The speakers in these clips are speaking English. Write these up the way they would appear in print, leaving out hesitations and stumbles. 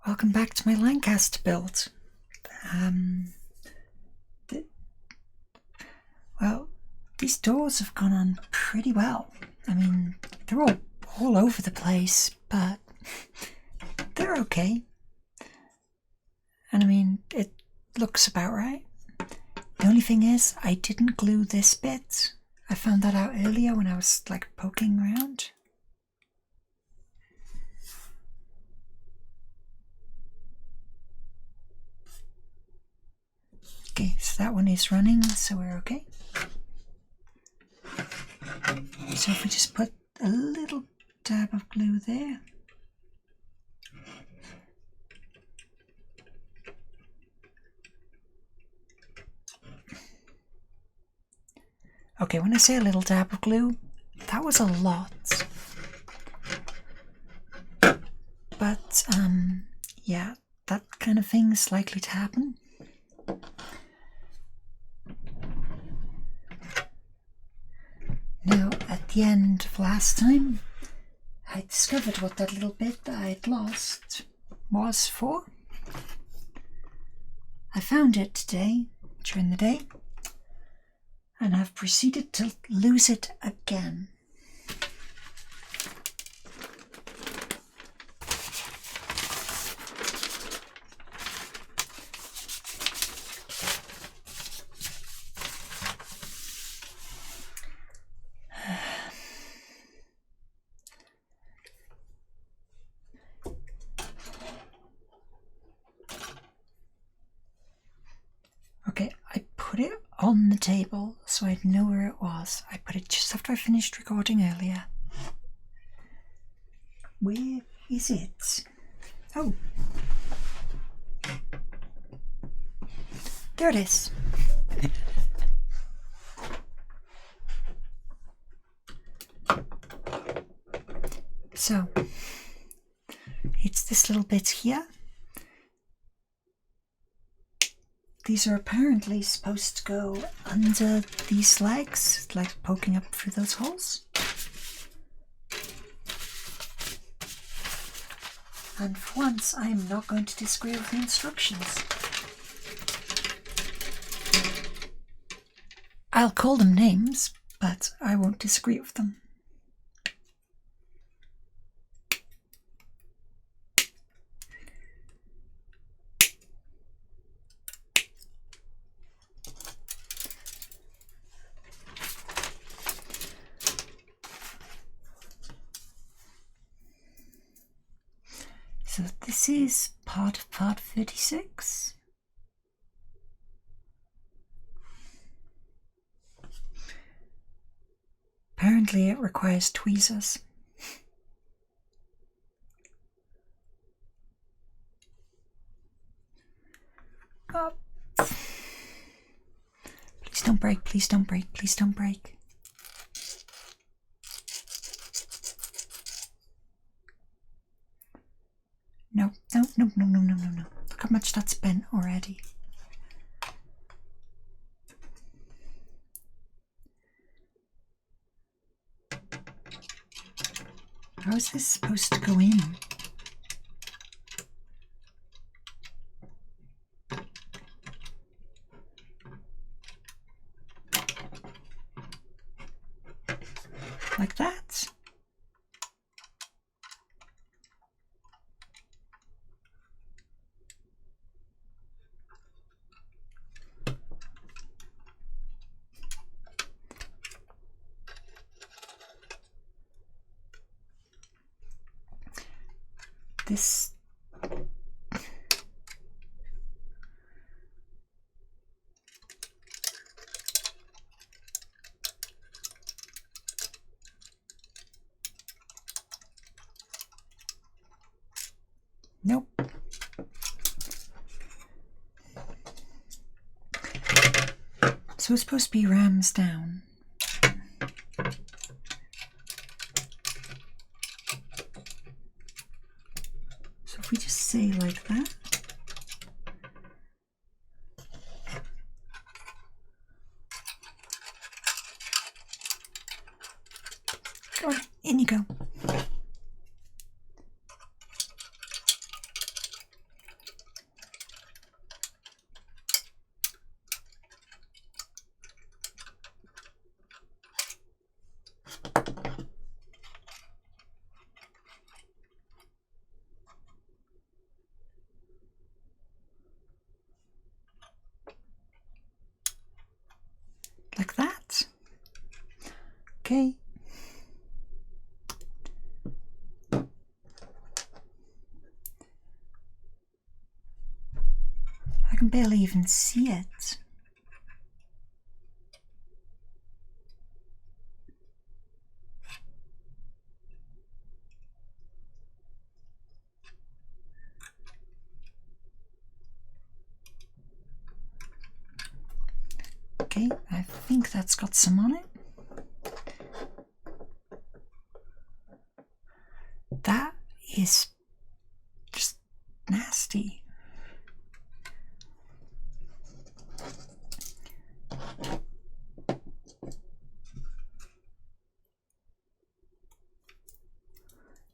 Welcome back to my Lancaster build. Well, these doors have gone on pretty well. I mean, they're all over the place, but they're okay. And I mean, it looks about right. The only thing is, I didn't glue this bit. I found that out earlier when I was like poking around. Okay, so that one is running, so we're okay. So if we just put a little dab of glue there. Okay, when I say a little dab of glue, that was a lot. But, yeah, that kind of thing is likely to happen. Now, at the end of last time, I discovered what that little bit that I had lost was for. I found it today, during the day, and I've proceeded to lose it again. Okay, I put it on the table so I'd know where it was. I put it just after I finished recording earlier. Where is it? Oh. There it is. So, it's this little bit here. These are apparently supposed to go under these legs, like poking up through those holes. And for once, I am not going to disagree with the instructions. I'll call them names, but I won't disagree with them. So this is part of part 36. Apparently it requires tweezers. Oh. Please don't break, please don't break, please don't break. No, no, no, no, no, no, no, no. Look how much that's bent already. How is this supposed to go in? Like that? This nope. So it's supposed to be rams down. So if we just say like that. Go on, in you go. Okay. I can barely even see it. Okay, I think that's got some on it. That is just nasty.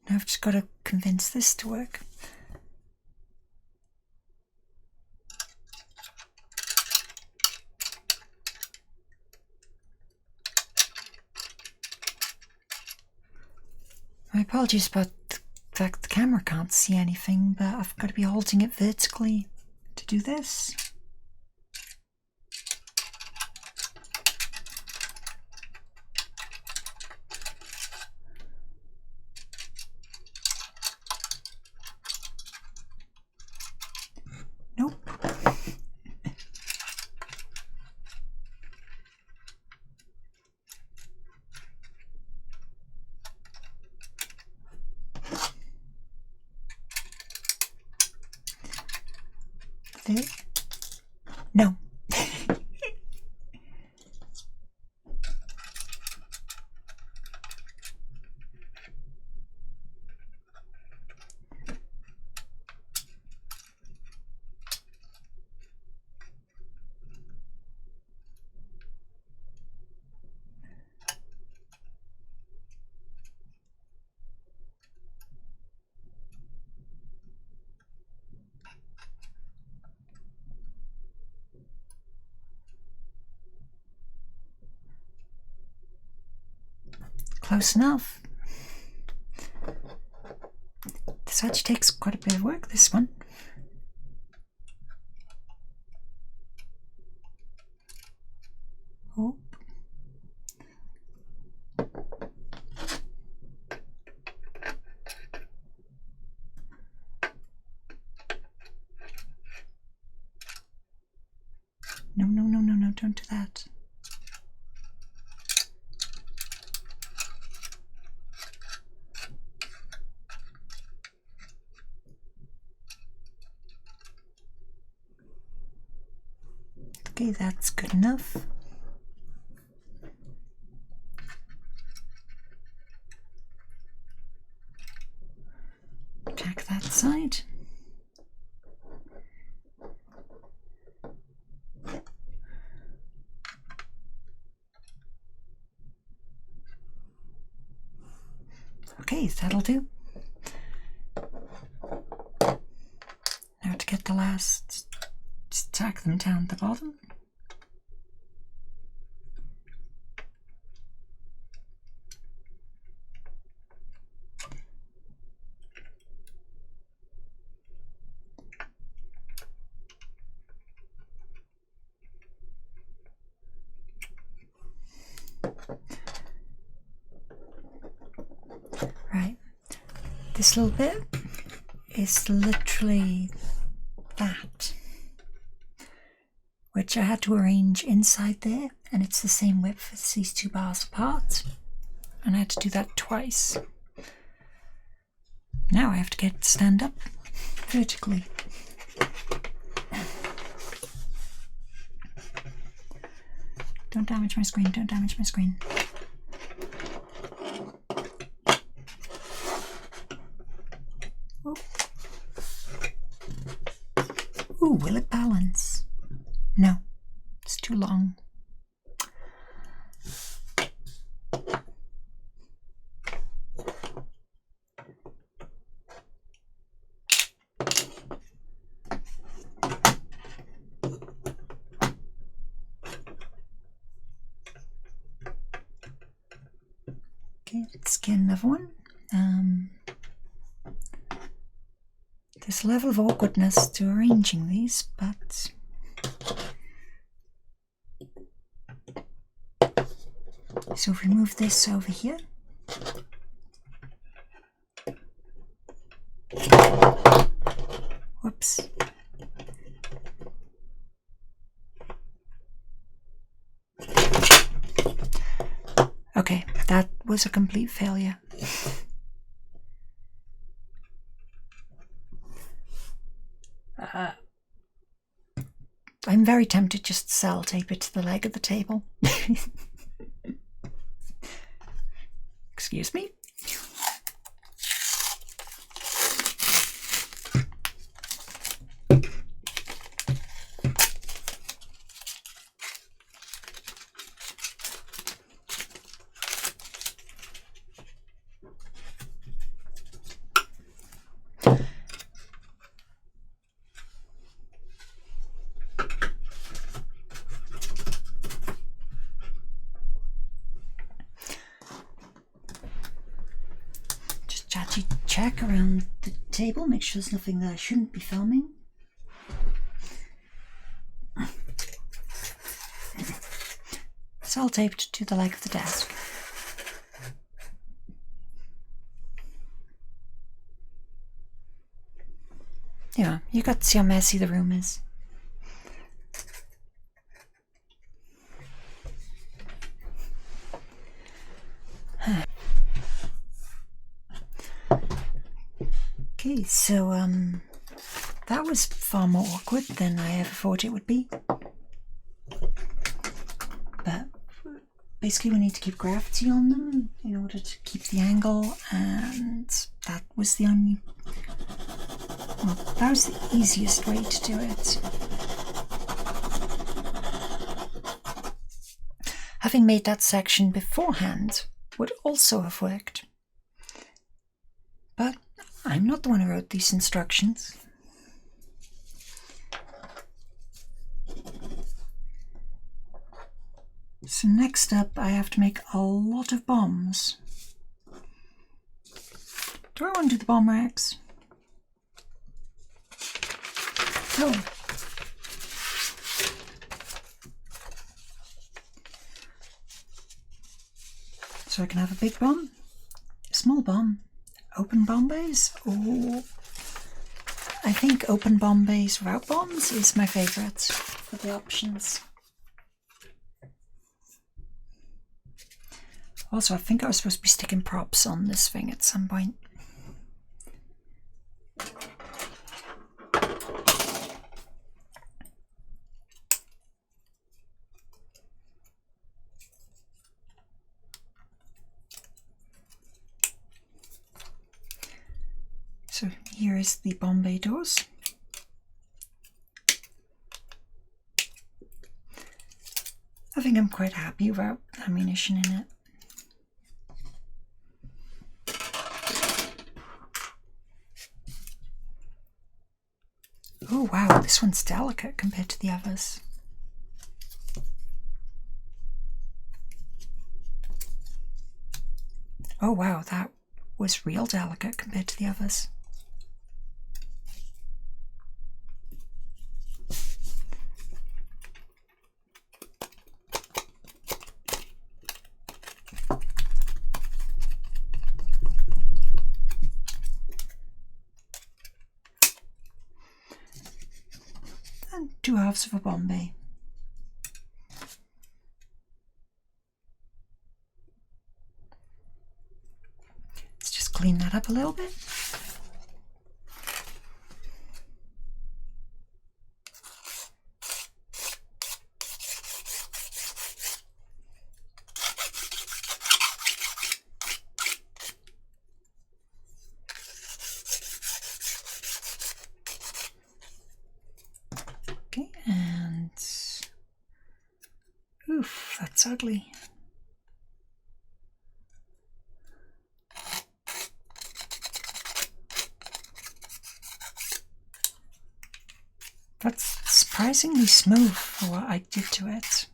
Now I've just got to convince this to work. My apologies about the fact the camera can't see anything, but I've got to be holding it vertically to do this. Nope. There. No. Close enough. This actually takes quite a bit of work, this one. Oh. No, no, no, no, no, don't do that. Okay, that's good enough. Check that side. Okay, that'll do. Now to get the last, just tack them down the bottom. Right, this little bit is literally that, which I had to arrange inside there, and it's the same width as these two bars apart, and I had to do that twice. Now I have to get it to stand up vertically. Don't damage my screen, don't damage my screen. Ooh, will it balance? No, it's too long. Okay, let's get another one. There's a level of awkwardness to arranging these, but So if we move this over here, whoops. Okay, that was a complete failure. I'm very tempted just to sellotape it to the leg of the table. Excuse me. Check around the table, make sure there's nothing that I shouldn't be filming. Self-taped to the leg of the desk. Yeah, you got to see how messy the room is. Okay, so that was far more awkward than I ever thought it would be. But basically we need to keep gravity on them in order to keep the angle, and that was the only... well, that was the easiest way to do it. Having made that section beforehand would also have worked. But I'm not the one who wrote these instructions. So next up, I have to make a lot of bombs. Do I want to do the bomb racks? Oh. So I can have a big bomb, a small bomb, open bomb bays, or I think open bomb bays without bombs is my favourite for the options. Also, I think I was supposed to be sticking props on this thing at some point. So here is the bomb bay doors. I think I'm quite happy without ammunition in it. Oh wow, this one's delicate compared to the others. Oh wow, that was real delicate compared to the others. And 2/2 of a bomb bay. Let's just clean that up a little bit. Okay, and oof, that's ugly. That's surprisingly smooth for what I did to it.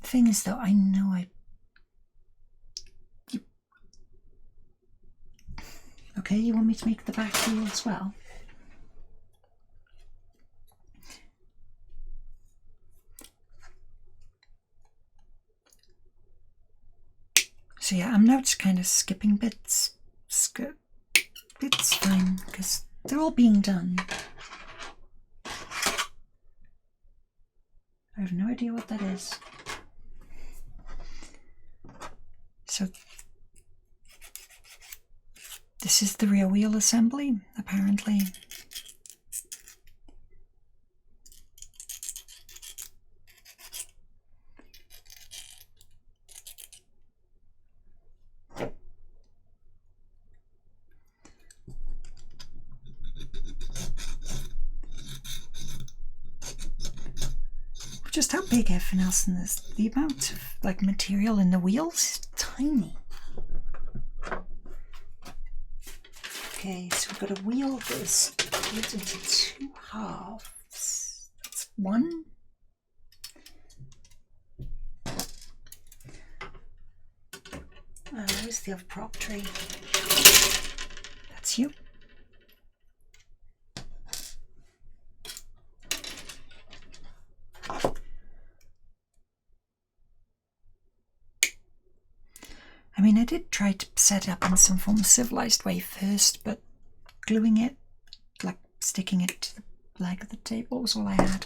The thing is, though, I know Okay, you want me to make the back wheel as well? So yeah, I'm now just kind of skipping bits. It's fine, because they're all being done. I have no idea what that is. So this is the rear wheel assembly, apparently. Just how big F and Nelson is. The amount of material in the wheels is tiny. Okay, so we've got a wheel that is split into 2 halves. That's one. Where's the other prop tree? That's you. I mean, I did try to set it up in some form of civilized way first, but gluing it, sticking it to the leg of the table was all I had.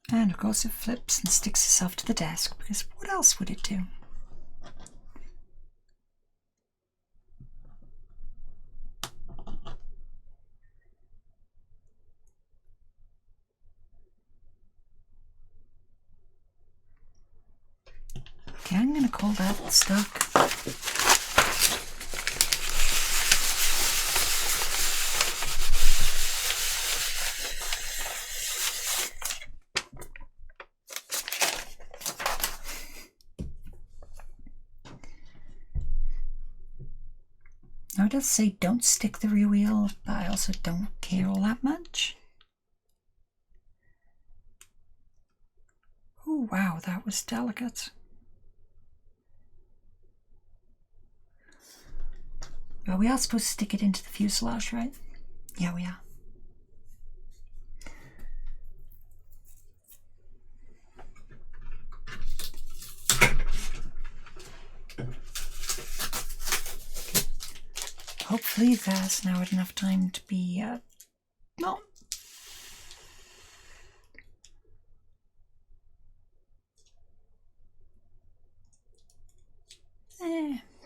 And of course it flips and sticks itself to the desk, because what else would it do? Okay, I'm going to call that stuck. Now it does say don't stick the rear wheel, but I also don't care all that much. Oh wow, that was delicate. Well, we are supposed to stick it into the fuselage, right? Yeah, we are. Hopefully there's now enough time to be, no.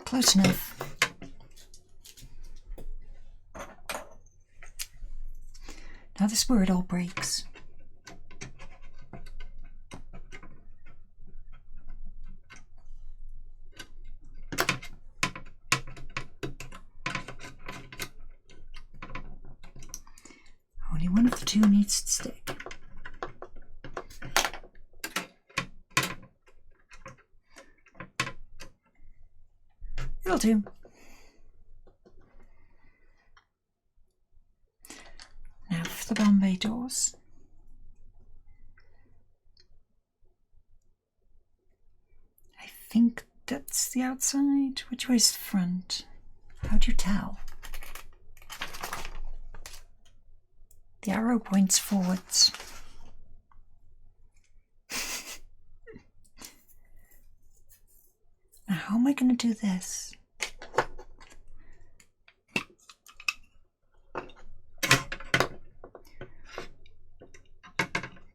Close enough. Now this is where it all breaks. Only one of the two needs to stick. It'll do. Now for the Bombay doors. I think that's the outside. Which way's the front? How'd you tell? The arrow points forwards. Now how am I going to do this?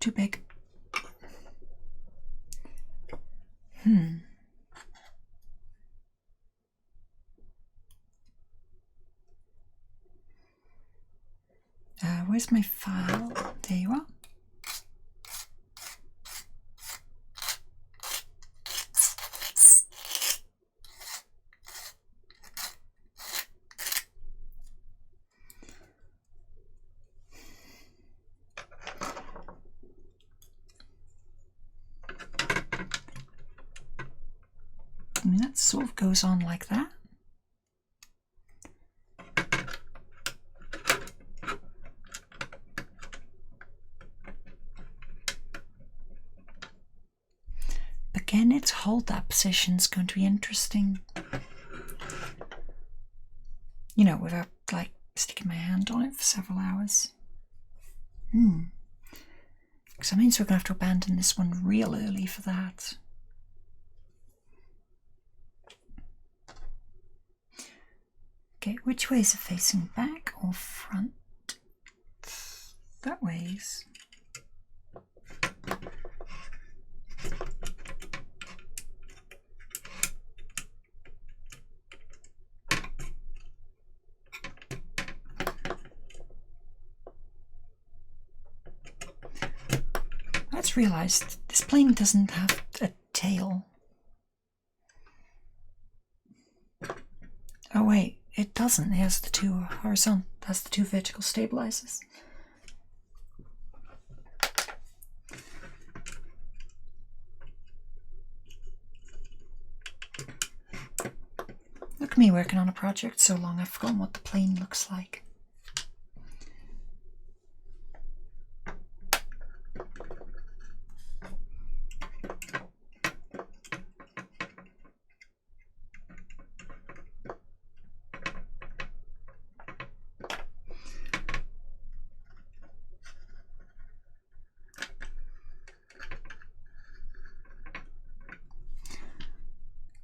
Too big. Where's my file? There you are. sort of goes on like that. Again, its hold that position is going to be interesting. You know, without like sticking my hand on it for several hours. Because that means we're going to have to abandon this one real early for that. Okay, which way is it facing? Back or front? That ways. I just realised this plane doesn't have a tail. Oh wait, it doesn't. It has the two horizontal, has the two vertical stabilizers. Look at me working on a project so long I've forgotten what the plane looks like.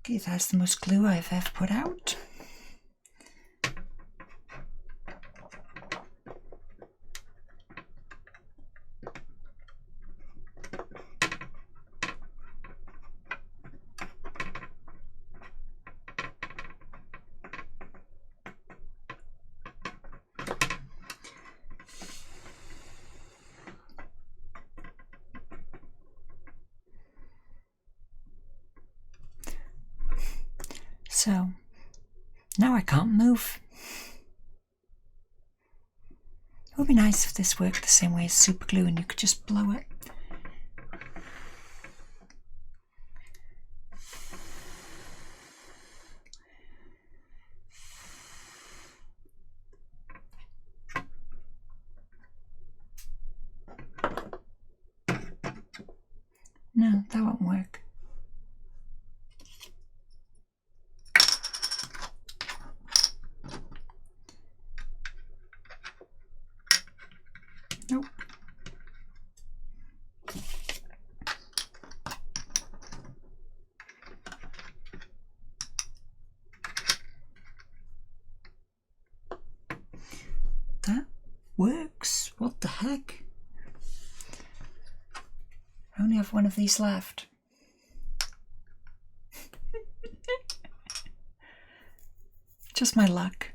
Okay, that's the most glue I've ever put out. So, now I can't move. It would be nice if this worked the same way as super glue and you could just blow it. No, that won't work. Nope. That works. What the heck? I only have one of these left. Just my luck.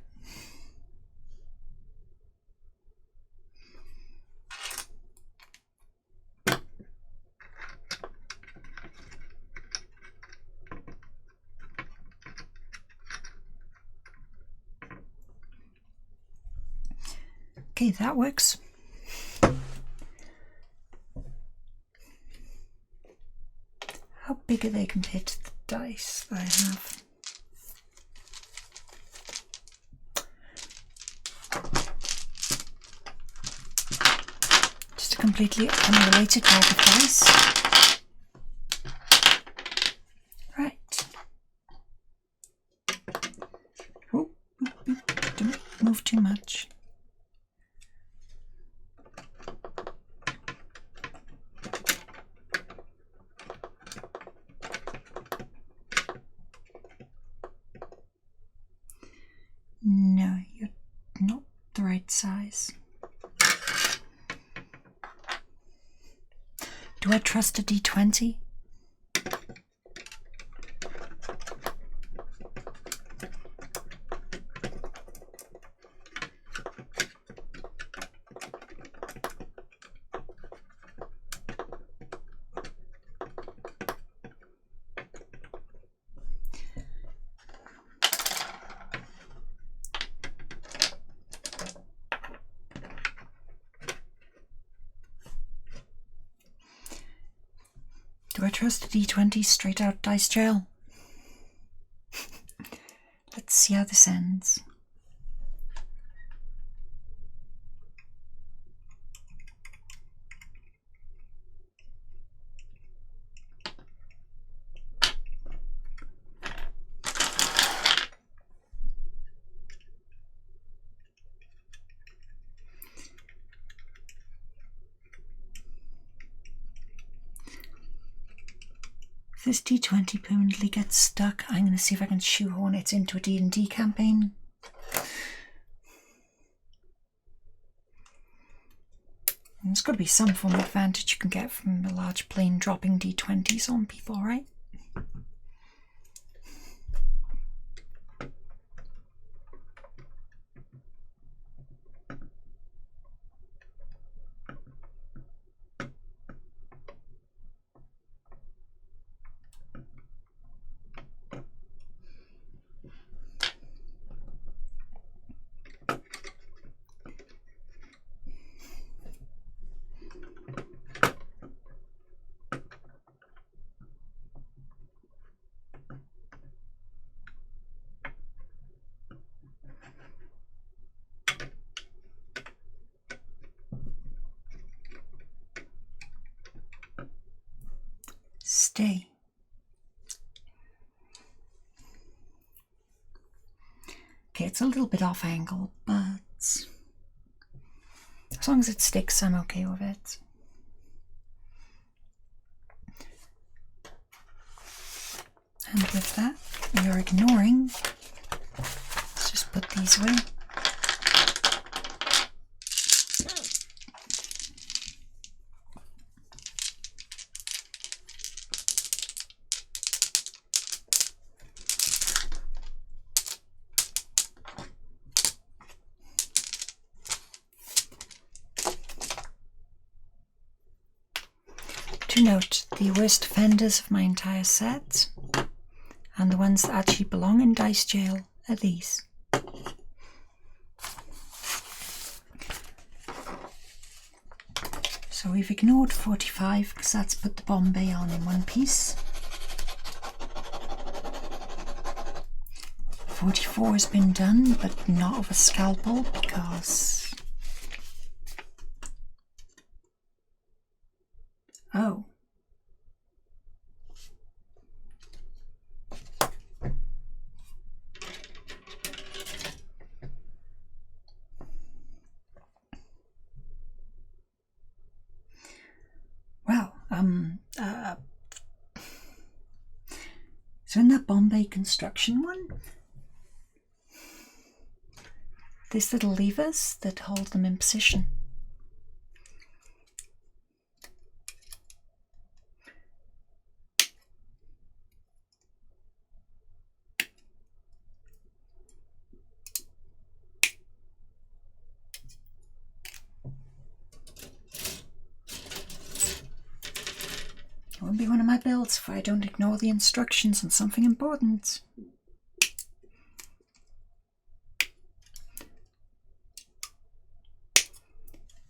Okay, that works. How big are they compared to the dice that I have? Just a completely unrelated bag of dice. Right. Oh, don't move too much. No, you're not the right size. Do I trust a D20? Do I trust a D20 straight out dice jail? see how this ends. If this D20 permanently gets stuck, I'm going to see if I can shoehorn it into a D&D campaign. And there's got to be some form of advantage you can get from a large plane dropping D20s on people, right? Stay. Okay, it's a little bit off angle, but as long as it sticks, I'm okay with it. And with that, you're ignoring. Let's just put these away. To note, the worst offenders of my entire set, and the ones that actually belong in dice jail, are these. So we've ignored 45 because that's put the Bombay on in one piece. 44 has been done, but not with a scalpel because... Oh. Well, so in that Bombay construction one, there's little levers that hold them in position. It won't be one of my builds if I don't ignore the instructions on something important.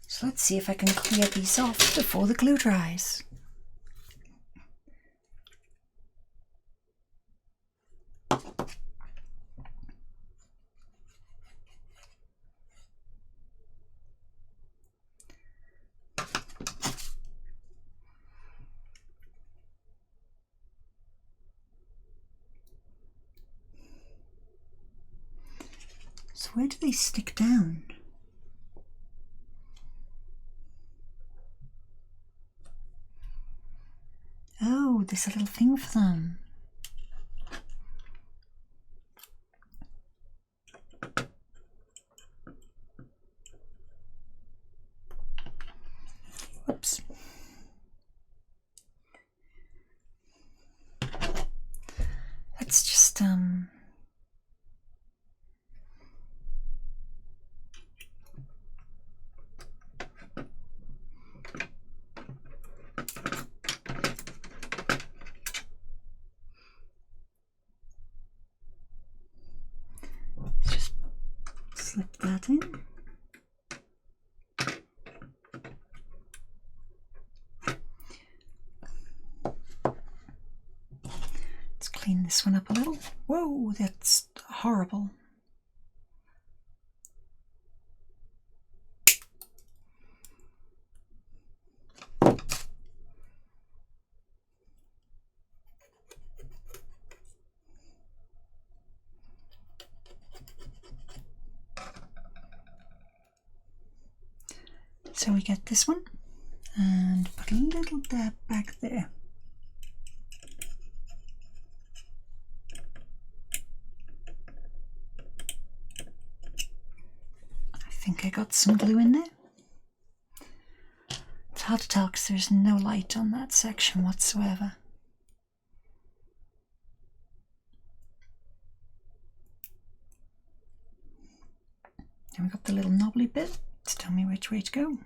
So let's see if I can clear these off before the glue dries. So where do they stick down? Oh, there's a little thing for them. Whoops. Let's just slip that in. Let's clean this one up a little. Whoa, that's horrible. So we get this one and put a little dab back there. I think I got some glue in there. It's hard to tell because there's no light on that section whatsoever. And we got the little knobbly bit to tell me which way to go.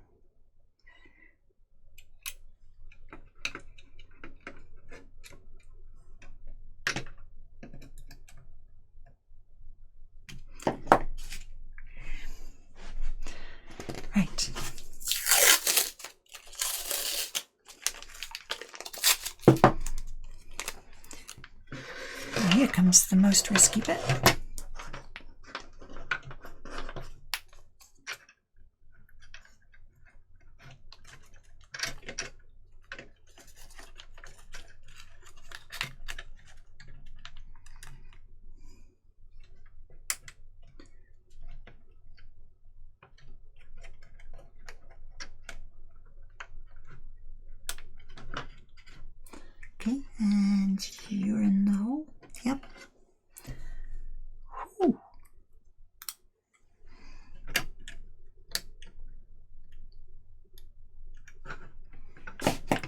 Right. And here comes the most risky bit. Okay, and you're in the hole. Yep. Whew.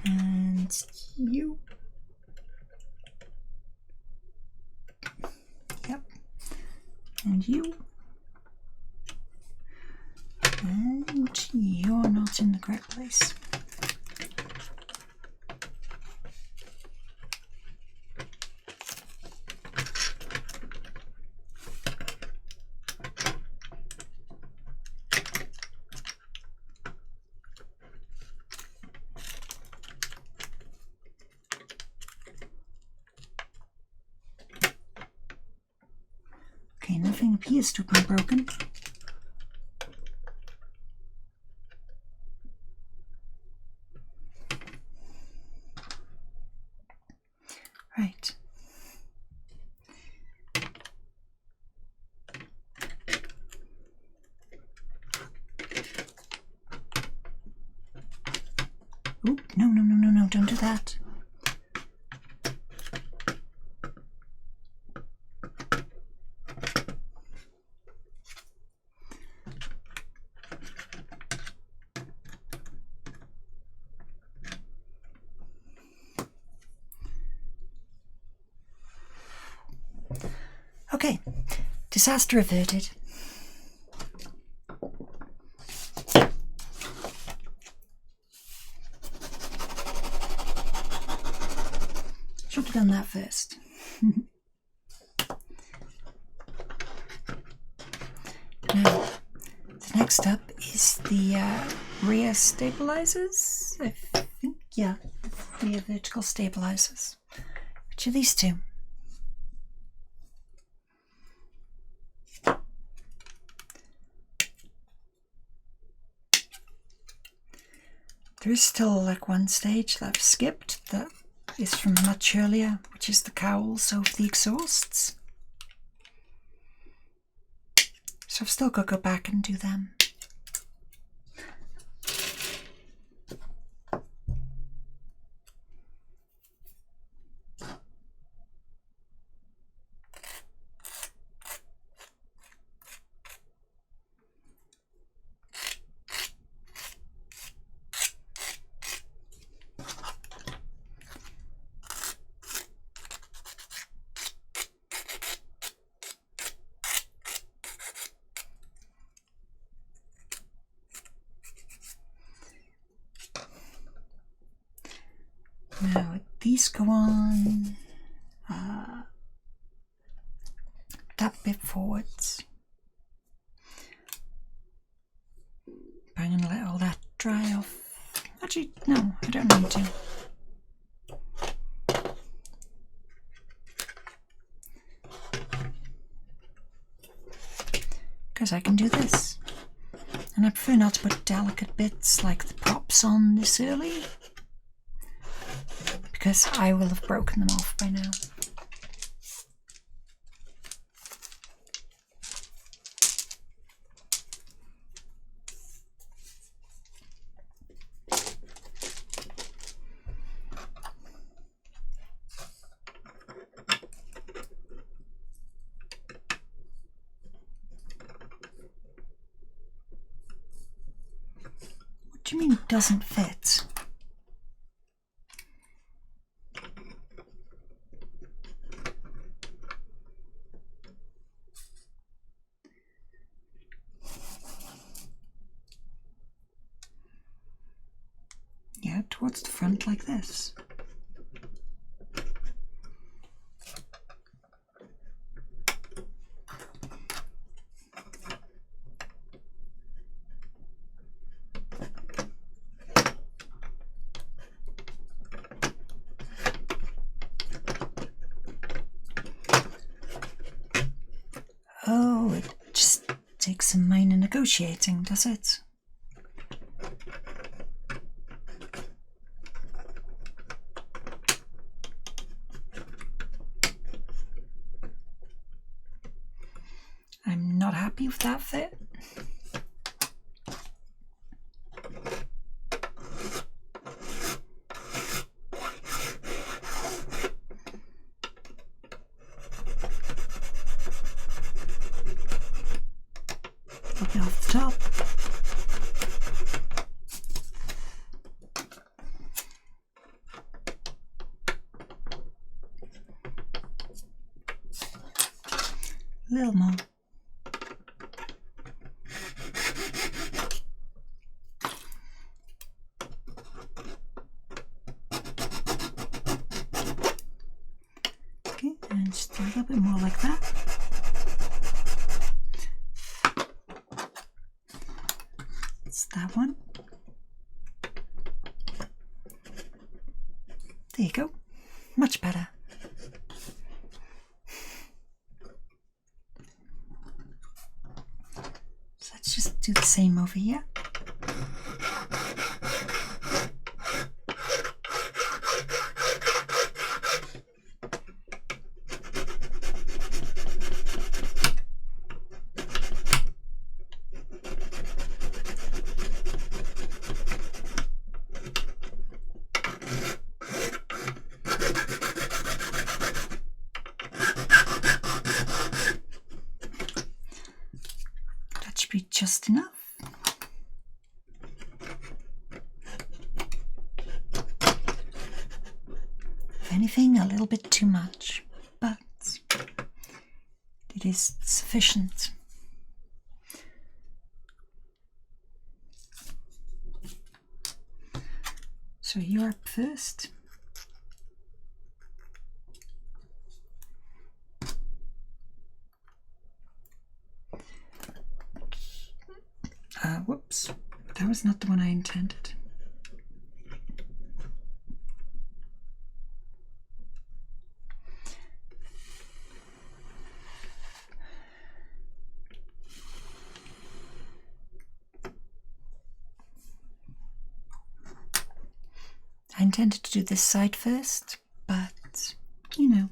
And you. Yep. And you. And you're not in the correct place. Okay, nothing appears to be broken. Right. Oh, no, don't do that. Okay, disaster averted. Should have done that first. Now, the next up is the rear stabilizers. I think, yeah, rear vertical stabilizers. Which are these two? There is still like one stage that I've skipped that is from much earlier, which is the cowls over the exhausts. So I've still got to go back and do them. Now these go on that bit forwards. But I'm going to let all that dry off. Actually, no, I don't need to. because I can do this. And I prefer not to put delicate bits like the props on this early, because I will have broken them off by now. What do you mean it doesn't fit? Yeah, towards the front like this. Oh, it just takes some minor negotiating, does it? I'm not happy with that fit. Looking off the top. A little more. Okay, and just a little bit more like that. That's that one. There you go. Much better. So let's just do the same over here. That should be just enough. If anything, a little bit too much, but it is sufficient. So you're up first. Whoops, that was not the one I intended. I intended to do this side first, but you know.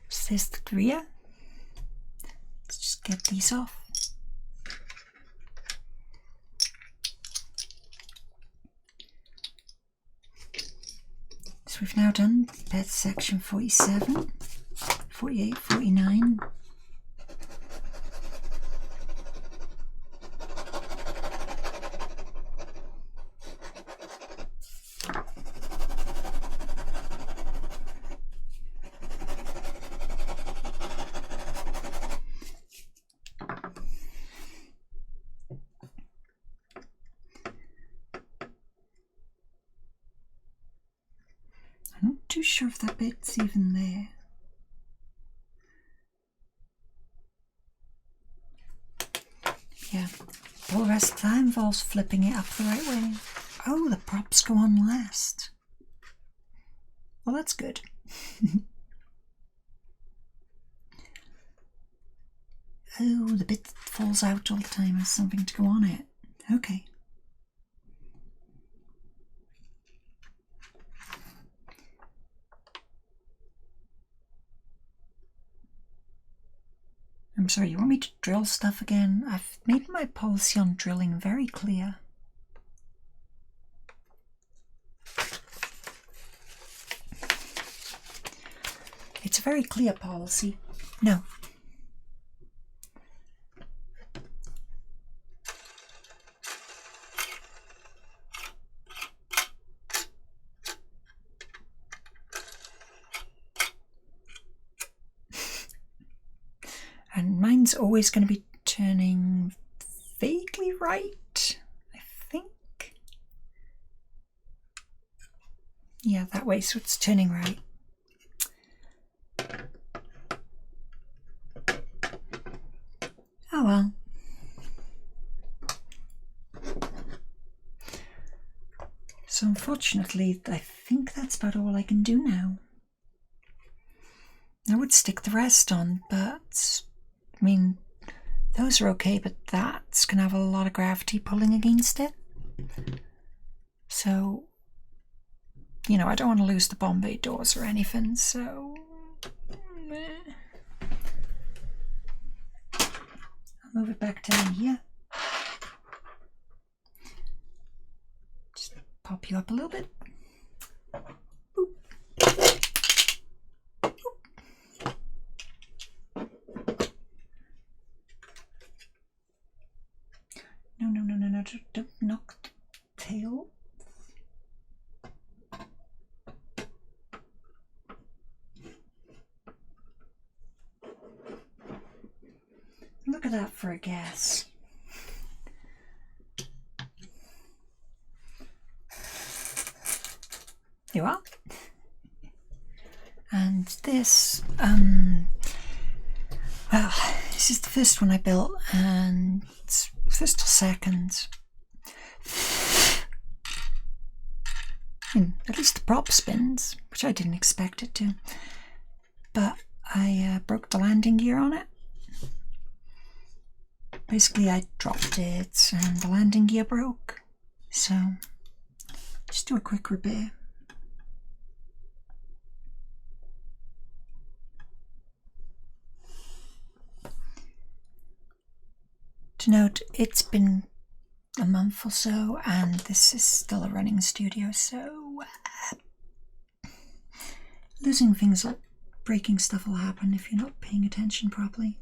So there's the rear. Let's just get these off. So we've now done bed section 47, 48, 49. I'm not too sure if that bit's even there. Yeah, all the rest of the time involves flipping it up the right way. Oh, the props go on last. Well, that's good. Oh, the bit that falls out all the time has something to go on it. Okay. I'm sorry, you want me to drill stuff again? I've made my policy on drilling very clear. It's a very clear policy. No. And mine's always going to be turning vaguely right, I think. Yeah, that way, so it's turning right. Oh well. So unfortunately, I think that's about all I can do now. I would stick the rest on, but I mean, those are okay, but that's going to have a lot of gravity pulling against it. So, you know, I don't want to lose the Bombay doors or anything, so... I'll move it back down here. Just pop you up a little bit. Boop. No, don't knock the tail. Look at that for a gas. You are. And this, well, this is the first one I built, and it's first or second. At least the prop spins, which I didn't expect it to. But I broke the landing gear on it. Basically, I dropped it and the landing gear broke. So, just do a quick repair. To note, it's been a month or so, and this is still a running studio, so losing things or breaking stuff will happen if you're not paying attention properly.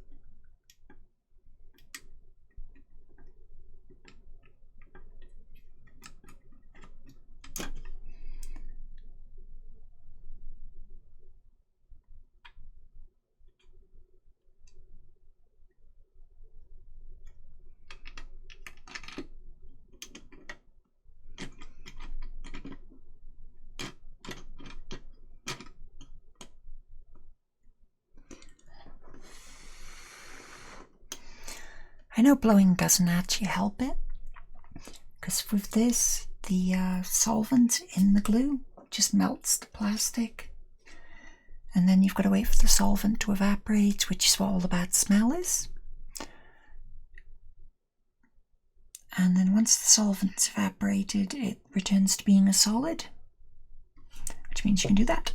I know blowing doesn't actually help it, because with this, the solvent in the glue just melts the plastic, and then you've got to wait for the solvent to evaporate, which is what all the bad smell is. And then once the solvent's evaporated, it returns to being a solid, which means you can do that.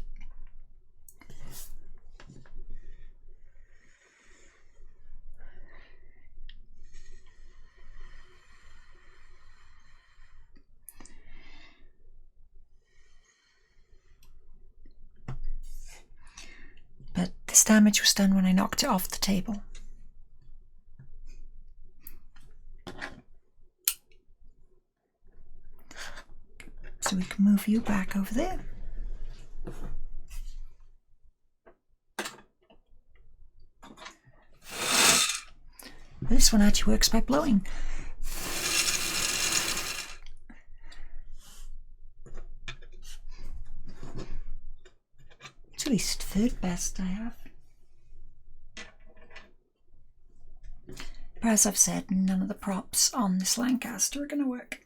But this damage was done when I knocked it off the table. So we can move you back over there. This one actually works by blowing. It's at least third best I have. But as I've said, none of the props on this Lancaster are going to work.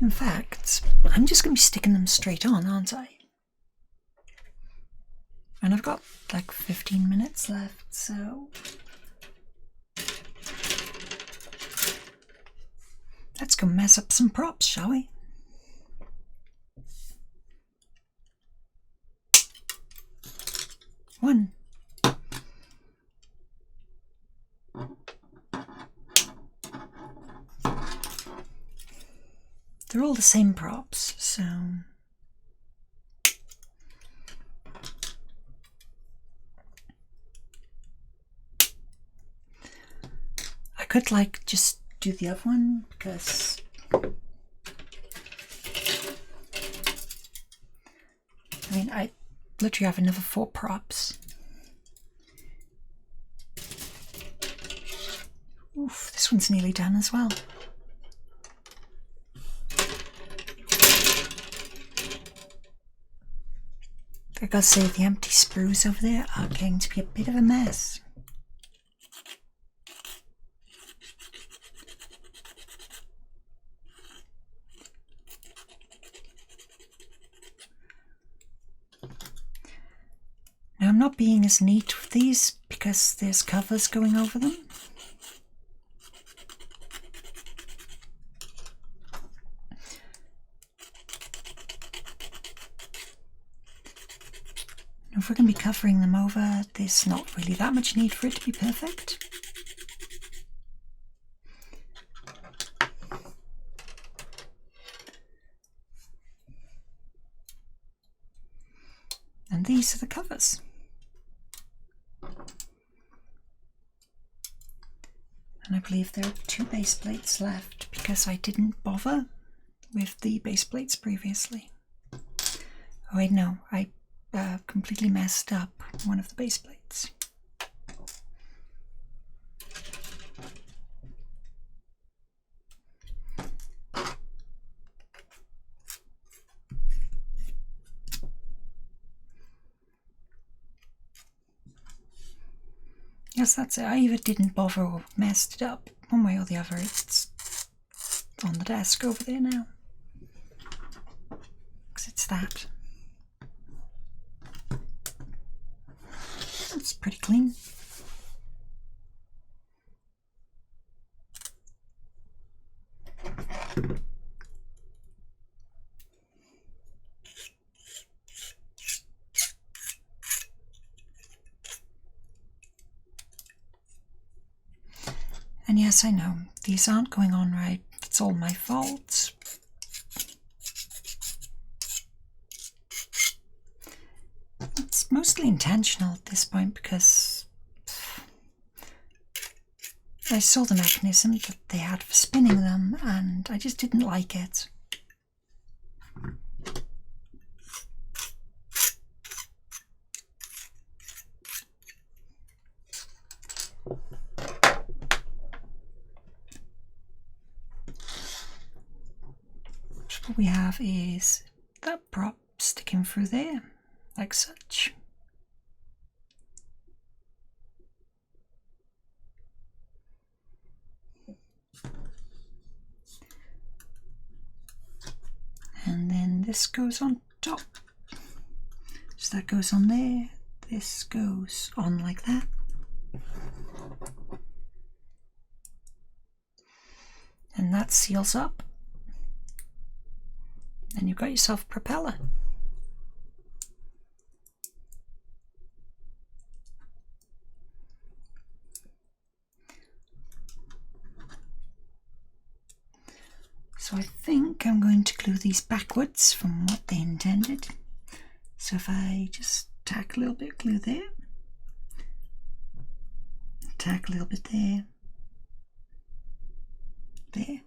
In fact, I'm just going to be sticking them straight on, aren't I? And I've got like 15 minutes left, so let's go mess up some props, shall we? One. They're all the same props, so I could like just do the other one because I mean I literally have another 4 props. Oof, this one's nearly done as well. I gotta say, the empty sprues over there are going to be a bit of a mess. Now I'm not being as neat with these because there's covers going over them. If we're going to be covering them over, there's not really that much need for it to be perfect. And these are the covers. And I believe there are 2 base plates left because I didn't bother with the base plates previously. Oh wait, no, I completely messed up one of the base plates. Yes, that's it. I either didn't bother or messed it up. One way or the other, it's on the desk over there now. Because it's that. It's pretty clean. And yes, I know, these aren't going on right. It's all my fault. It's mostly intentional at this point because I saw the mechanism that they had for spinning them and I just didn't like it. So what we have is that prop sticking through there, like such. And then this goes on top. So that goes on there, this goes on like that. And that seals up. And you've got yourself a propeller. So I think I'm going to glue these backwards from what they intended. So if I just tack a little bit of glue there, tack a little bit there, there.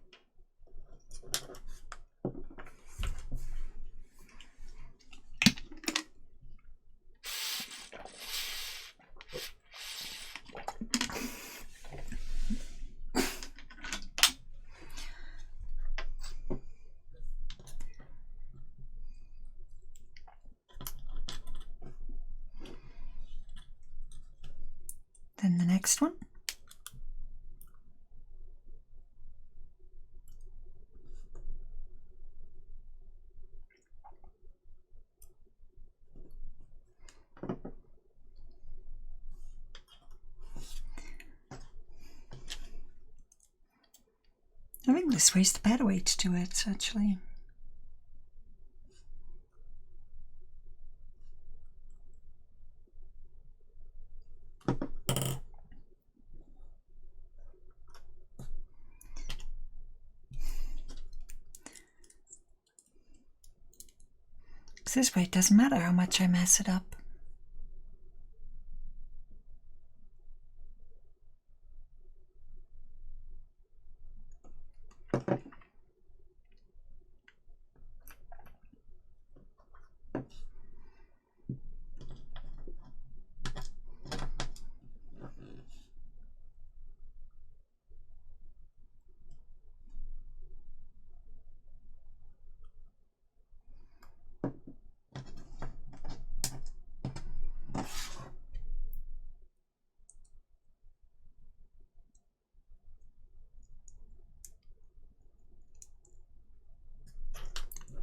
Then the next one. I think this way's the better way to do it, actually. Because this way it doesn't matter how much I mess it up.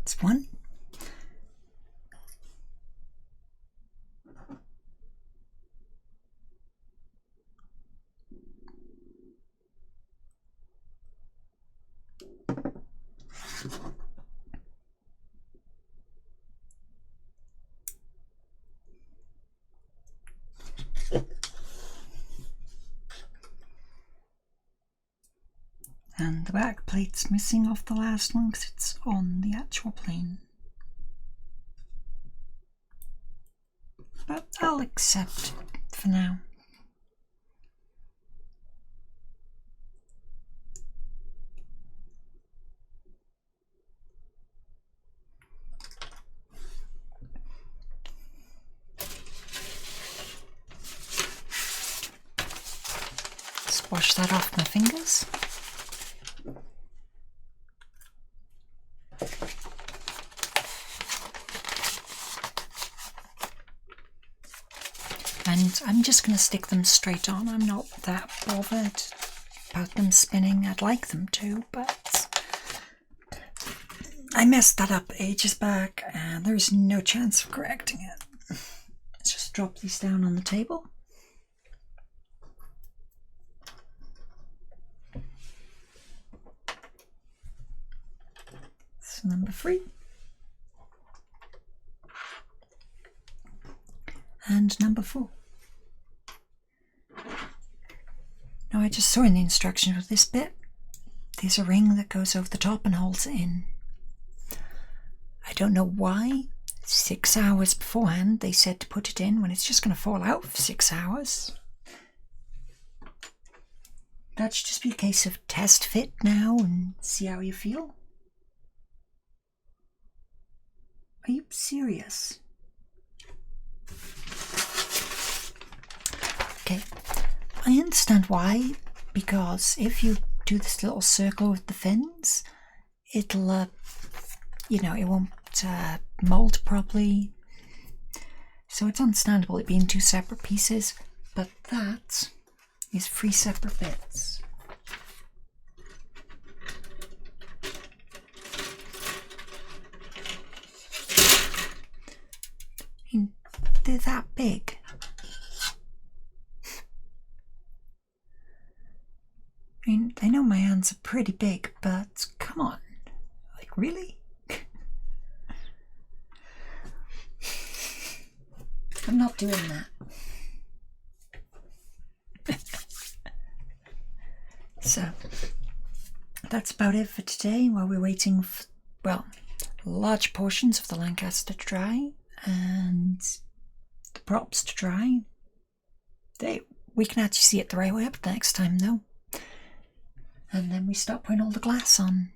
It's one. And the back plate's missing off the last one because it's on the actual plane. But I'll accept it for now. Just wash that off my fingers. And I'm just going to stick them straight on. I'm not that bothered about them spinning. I'd like them to, but I messed that up ages back and there's no chance of correcting it. Let's just drop these down on the table. So number 3. And number 4. Now I just saw in the instructions with this bit, there's a ring that goes over the top and holds it in. I don't know why 6 hours beforehand they said to put it in when it's just going to fall out for 6 hours. That should just be a case of test fit now and see how you feel. Are you serious? Okay, I understand why, because if you do this little circle with the fins, it'll, you know, it won't mold properly. So it's understandable it being 2 separate pieces, but that is 3 separate bits. I mean, they're that big. I mean, I know my hands are pretty big, but come on, like really? I'm not doing that. So, that's about it for today while we're waiting for, well, large portions of the Lancaster to dry and the props to dry. We can actually see it the right way up the next time though. And then we start putting all the glass on.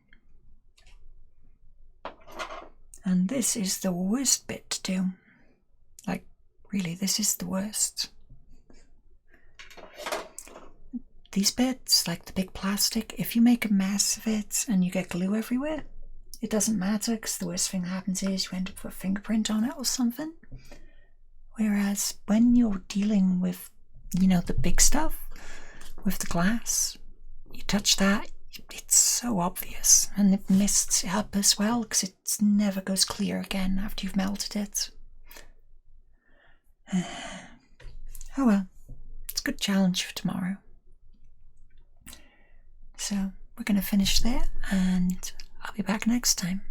And this is the worst bit to do. Like, really, this is the worst. These bits, like the big plastic, if you make a mess of it and you get glue everywhere, it doesn't matter because the worst thing that happens is you end up with a fingerprint on it or something. Whereas when you're dealing with you know, the big stuff with the glass. You touch that, it's so obvious, and it mists up as well because it never goes clear again after you've melted it. Oh well, it's a good challenge for tomorrow. So we're going to finish there, and I'll be back next time.